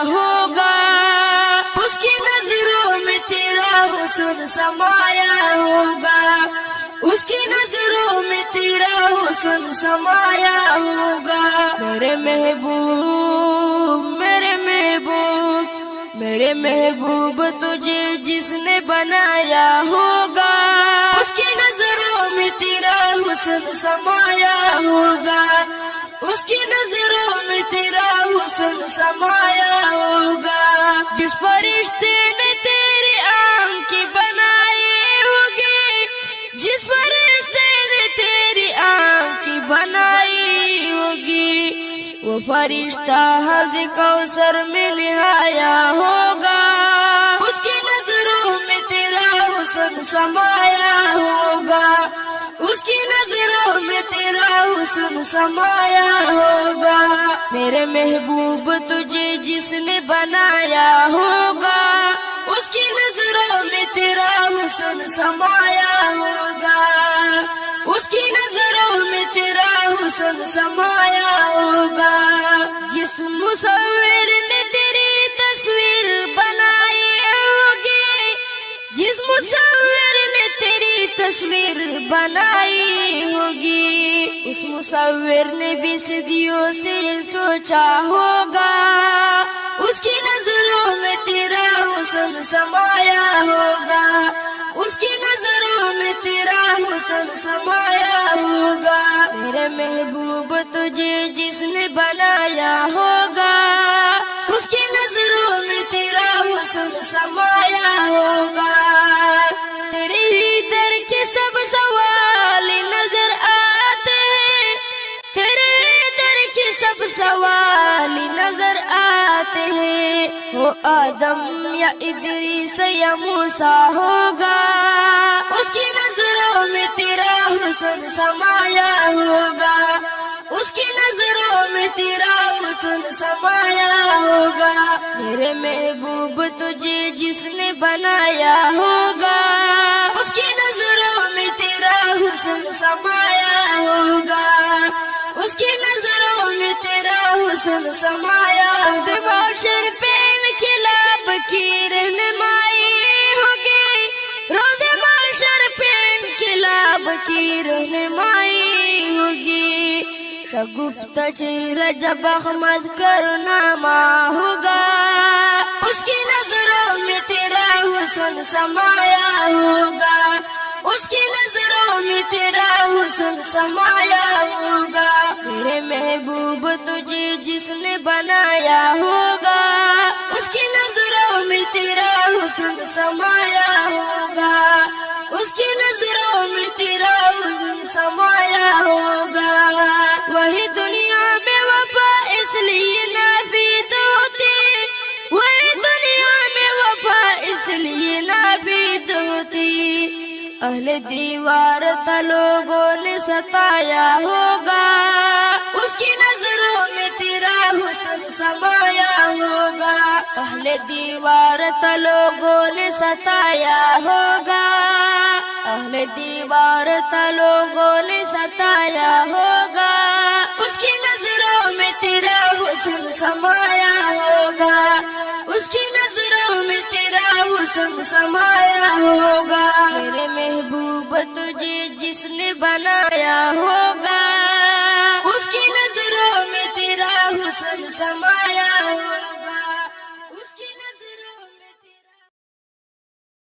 ہوگا، اس کی نظروں میں تیرا حسن سمایا ہوگا، اس کی نظروں میں تیرا حسن سمایا ہوگا۔ میرے محبوب، میرے محبوب، میرے محبوب تجھے جس نے بنایا ہوگا، اس کی نظروں میں تیرا حسن سمایا ہوگا، اس کی نظروں میں تیرا حسن سمایا ہوگا۔ جس فرشتے نے تیری آنکھ کی بنائی ہوگی، جس فرشتے نے تیری آنکھ کی بنائی ہوگی، وہ فرشتہ حوض کوثر میں نہایا ہوگا، اس کی نظروں میں تیرا حسن سمایا ہوگا، اس کی نظروں میں تیرا حسن سمایا ہوگا۔ میرے محبوب تجھے جس نے بنایا ہوگا، اس کی نظروں میں تیرا حسن سمایا ہوگا، اس کی نظروں میں تیرا حسن سمایا ہوگا۔ جس مصور نے تیری تصویر بنائی ہوگی، جس مصور نے تیری تصویر بنائی ہوگی، اس مصور نے بھی صدیوں سے سوچا ہوگا، اس کی نظروں میں تیرا حسن سمایا ہوگا، اس کی نظروں میں تیرا حسن سمایا ہوگا۔ میرے محبوب تجھے جس نے بنایا ہوگا، اس کی نظروں میں تیرا حسن سمایا ہوگا۔ تیرے ہی در کے سب سوال نظر آتے ہیں، تیرے ہی در کے سب سوال نظر آتے ہیں، وہ آدم یا ادریس یا موسیٰ ہوگا، اس کی نظروں میں تیرا حسن سمایا ہوگا، اس کی نظروں میں تیرا حسن سمایا ہوگا۔ میرے محبوب تجھے جس نے بنایا ہوگا، اس کی نظروں میں تیرا حسن سمایا ہوگا، اس کی نظروں میں تیرا حسن سمایا ہوگا۔ معاشر پین کلاب کی رہنمائی ہوگی، روز معاشر پین کلاب کی رہنمائی ہوگی، شگفت چہرہ جب احمد کرنامہ ہوگا، اس کی نظروں میں تیرا حسن سمایا ہوگا، اس کی نظروں میں تیرا حسن سمایا ہوگا۔ میرے محبوب تجھے جس نے بنایا ہوگا، اس کی نظروں میں تیرا حسن سمایا ہوگا، اس کی نظروں میں تیرا حسن سمایا ہوگا۔ وہی دنیا میں وفا اس لیے نابید ہوتی، وہی دنیا میں وفا اس لیے نابید ہوتی، اہل دیوار تھا لوگوں نے ستایا ہوگا، اس کی نظروں میں تیرا حسن سمایا ہوگا، اہل دیوار تھا لوگوں نے ستایا ہوگا، اہل دیوار تھا لوگوں نے ستایا ہوگا، اس کی نظروں میں تیرا حسن سمایا ہوگا، اس کی نظروں میں تیرا حسن سمایا ہوگا۔ میرے محبوب تجھے جس نے بنایا ہوگا، اس کی نظروں میں تیرا حسن سمایا